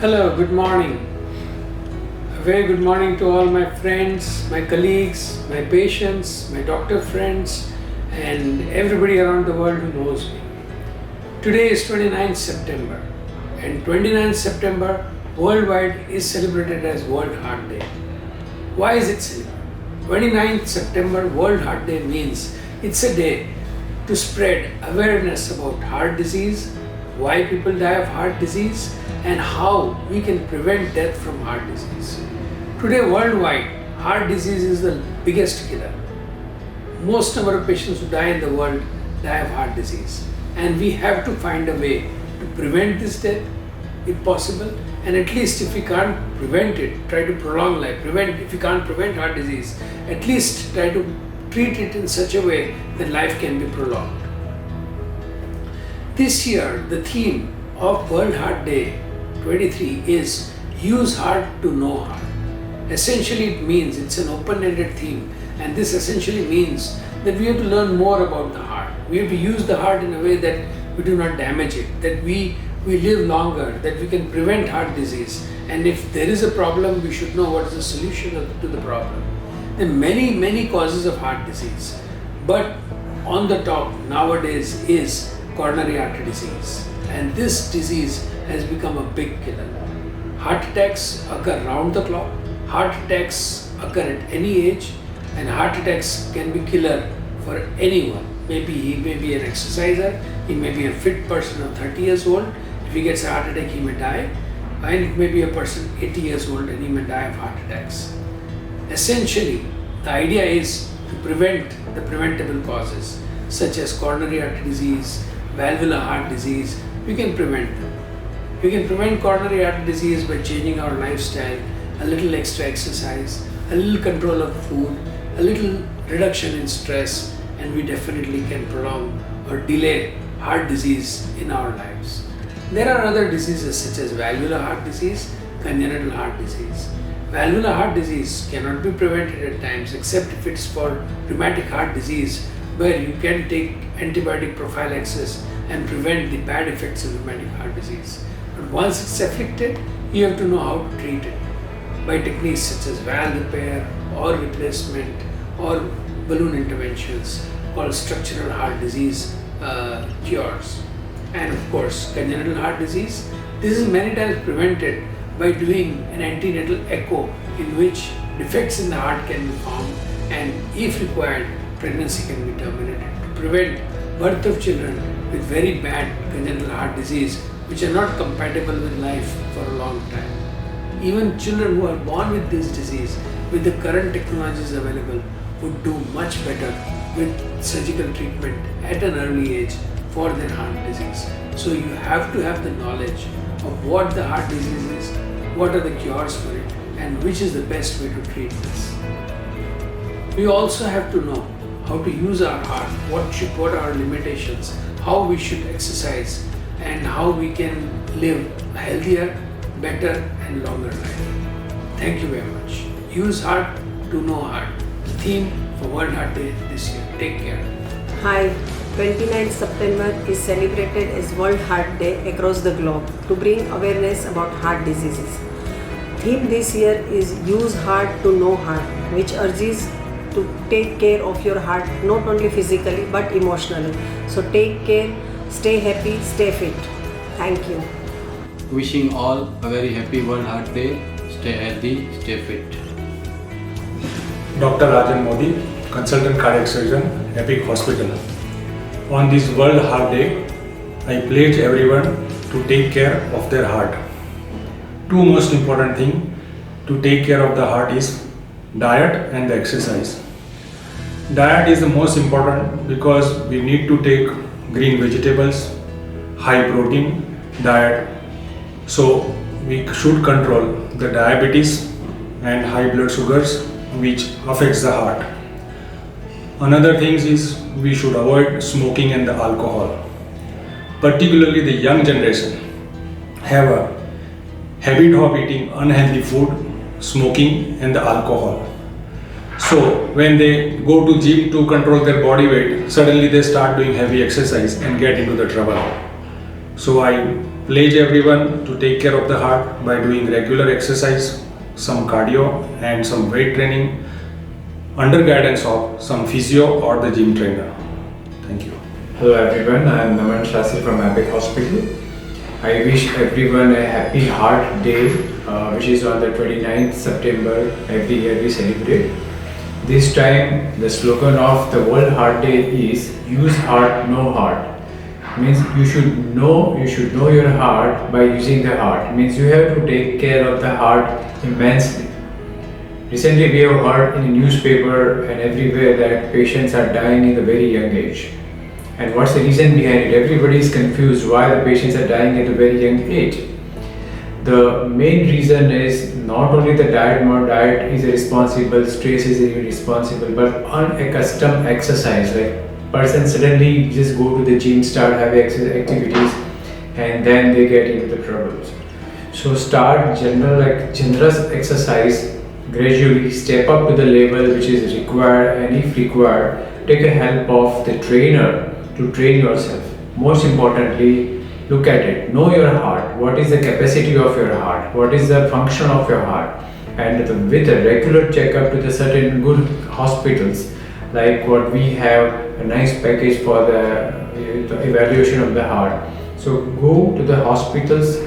Hello, good morning. A very good morning to all my friends, my colleagues, my patients, my doctor friends, and everybody around the world who knows me. Today is 29th September, and 29th September worldwide is celebrated as World Heart Day. Why is it celebrated? 29th September World Heart Day means it's a day to spread awareness about heart disease, why people die of heart disease, and how we can prevent death from heart disease. Today, worldwide, heart disease is the biggest killer. Most number of patients who die in the world die of heart disease, and we have to find a way to prevent this death, if possible, and at least if we can't prevent it, try to prolong life. If you can't prevent heart disease, at least try to treat it in such a way that life can be prolonged. This year, the theme of World Heart Day 23 is Use Heart to Know Heart. Essentially, it means it's an open-ended theme, and this essentially means that we have to learn more about the heart. We have to use the heart in a way that we do not damage it, that we live longer, that we can prevent heart disease, and if there is a problem, we should know what is the solution to the problem. There are many causes of heart disease, but on the top nowadays is coronary artery disease, and this disease has become a big killer. Heart attacks occur round the clock, heart attacks occur at any age, and heart attacks can be killer for anyone. Maybe he may be an exerciser, he may be a fit person of 30 years old. If he gets a heart attack, he may die, and it may be a person 80 years old and he may die of heart attacks. Essentially, the idea is to prevent the preventable causes such as coronary artery disease, valvular heart disease. We can prevent them. We can prevent coronary artery disease by changing our lifestyle, a little extra exercise, a little control of food, a little reduction in stress, and we definitely can prolong or delay heart disease in our lives. There are other diseases such as valvular heart disease, congenital heart disease. Valvular heart disease cannot be prevented at times except if it's for rheumatic heart disease, where you can take antibiotic prophylaxis and prevent the bad effects of rheumatic heart disease. But once it's afflicted, you have to know how to treat it by techniques such as valve repair or replacement or balloon interventions called structural heart disease cures. And of course, congenital heart disease. This is many times prevented by doing an antenatal echo in which defects in the heart can be found, and if required, pregnancy can be terminated to prevent birth of children with very bad congenital heart disease which are not compatible with life for a long time. Even children who are born with this disease, with the current technologies available, would do much better with surgical treatment at an early age for their heart disease. So you have to have the knowledge of what the heart disease is, what are the cures for it, and which is the best way to treat this. We also have to know how to use our heart, what are our limitations, how we should exercise, and how we can live a healthier, better and longer life. Thank you very much. Use heart to know heart. The theme for World Heart Day this year. Take care. Hi, 29th September is celebrated as World Heart Day across the globe to bring awareness about heart diseases. Theme this year is Use Heart to Know Heart, which urges to take care of your heart not only physically but emotionally. So take care, stay happy, stay fit. Thank you. Wishing all a very happy World Heart Day. Stay healthy, stay fit. Dr. Rajan Modi, Consultant Cardiac Surgeon, Epic Hospital. On this World Heart Day, I pledge everyone to take care of their heart. Two most important things to take care of the heart is diet and the exercise. Diet is the most important because we need to take green vegetables, high protein diet. So we should control the diabetes and high blood sugars which affects the heart. Another thing is we should avoid smoking and the alcohol. Particularly the young generation have a habit of eating unhealthy food, smoking and the alcohol. So when they go to gym to control their body weight, suddenly they start doing heavy exercise and get into the trouble. So I pledge everyone to take care of the heart by doing regular exercise, some cardio and some weight training under guidance of some physio or the gym trainer. Thank you. Hello everyone, I am Naman Shasi from Epic Hospital. I wish everyone a happy Heart Day, which is on the 29th September. Every year we celebrate. This time the slogan of the World Heart Day is use heart, know heart. Means you should know your heart by using the heart. Means you have to take care of the heart immensely. Recently we have heard in the newspaper and everywhere that patients are dying in a very young age. And what's the reason behind it? Everybody is confused why the patients are dying at a very young age. The main reason is not only the diet is irresponsible, stress is irresponsible, but unaccustomed exercise. Like person suddenly just go to the gym, start having exercise activities, and then they get into the troubles. So start generous exercise, gradually step up to the level which is required, and if required, take a help of the trainer to train yourself. Most importantly, look at it. Know your heart. What is the capacity of your heart? What is the function of your heart? And with a regular checkup to the certain good hospitals, like what we have a nice package for the evaluation of the heart. So go to the hospitals.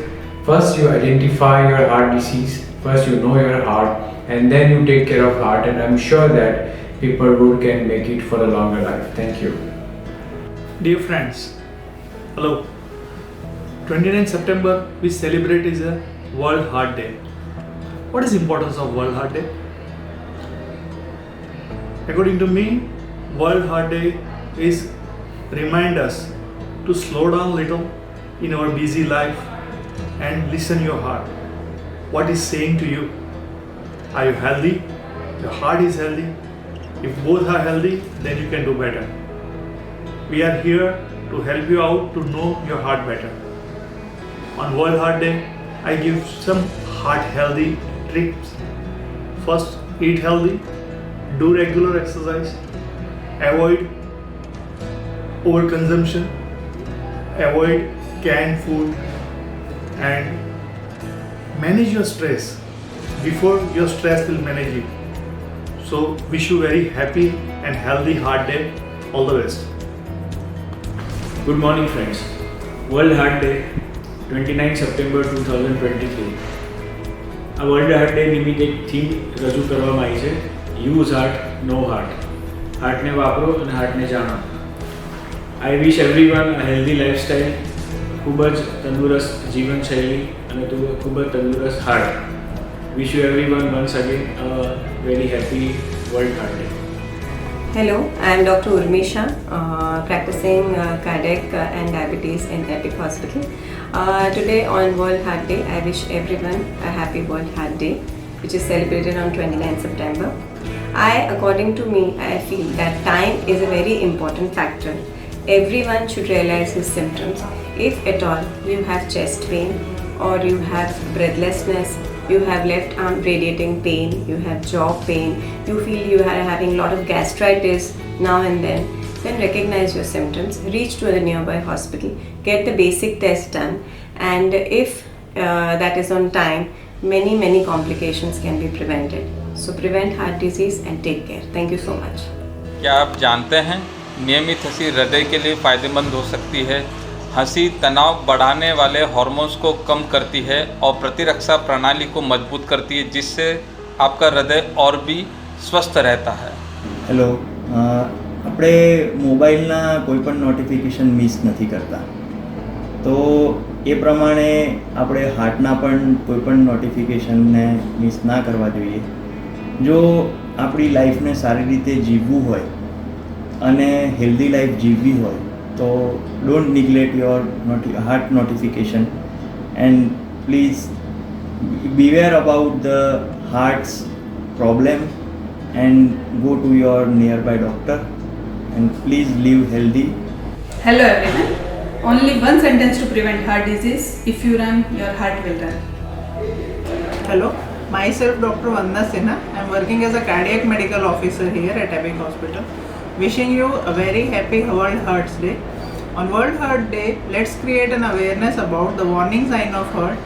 First you identify your heart disease. First you know your heart, and then you take care of heart. And I'm sure that people can make it for a longer life. Thank you. Dear friends, hello. 29th September we celebrate is a World Heart Day. What is the importance of World Heart Day? According to me, World Heart Day is remind us to slow down little in our busy life and listen your heart. What is saying to you? Are you healthy? Your heart is healthy. If both are healthy, then you can do better. We are here to help you out to know your heart better. On World Heart Day, I give some heart healthy tricks. First, eat healthy, do regular exercise, avoid overconsumption, avoid canned food, and manage your stress before your stress will manage you. So, wish you very happy and healthy Heart Day. All the best. Good morning friends. World Heart Day 29 September 2023. આ world heart day નિમિત્તે એક theme રજૂ કરવામાં આવી છે, use heart નો heart. હાર્ટને વાપરો અને હાર્ટને જાણો. આઈ વિશ એવરીવન અ હેલ્ધી લાઈફસ્ટાઈલ, ખૂબ જ તંદુરસ્ત જીવનશૈલી અને ખૂબ જ તંદુરસ્ત heart. Wish you everyone once again a very happy world heart day. Hello, I am Dr. Urmisha, practicing cardiac and diabetes in Epic Hospital. Today on World Heart Day, I wish everyone a happy World Heart Day, which is celebrated on 29th September. According to me, I feel that time is a very important factor. Everyone should realize his symptoms. If at all you have chest pain or you have breathlessness, you have left arm radiating pain, you have jaw pain, you feel you are having a lot of gastritis now and then recognize your symptoms, reach to the nearby hospital, get the basic test done, and if that is on time, many complications can be prevented. So prevent heart disease and take care. Thank you so much. क्या आप जानते हैं नियमित हंसी हृदय के लिए फ़ायदेमंद हो सकती है। हंसी तनाव बढ़ाने वाले हार्मोन्स को कम करती है और प्रतिरक्षा प्रणाली को मजबूत करती है, जिससे आपका हृदय और भी स्वस्थ रहता है। હેલો, આપણે મોબાઈલના કોઈપણ નોટિફિકેશન મિસ નથી કરતા, તો એ પ્રમાણે આપણે હાર્ટના પણ કોઈપણ નોટિફિકેશનને મિસ ના કરવા જોઈએ. જો આપણી લાઈફને સારી રીતે જીવવું હોય અને હેલ્ધી લાઈફ જીવવી હોય તો don't neglect your heart notification and please beware about the heart's problem and go to your nearby doctor and please live healthy. Hello everyone. Only one sentence to prevent heart disease. If you run, your heart will run. Hello, myself Dr. Vandana Sinha. I am working as a cardiac medical officer here at Epic Hospital. Wishing you a very happy World Hearts Day. On World Heart Day, let's create an awareness about the warning sign of heart,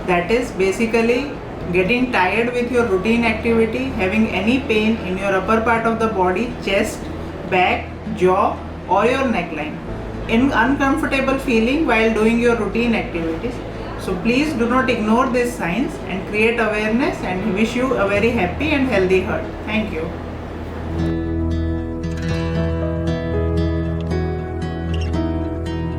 that is basically getting tired with your routine activity, having any pain in your upper part of the body, chest, back, jaw or your neckline, in uncomfortable feeling while doing your routine activities. So please do not ignore these signs and create awareness, and wish you a very happy and healthy heart. Thank you.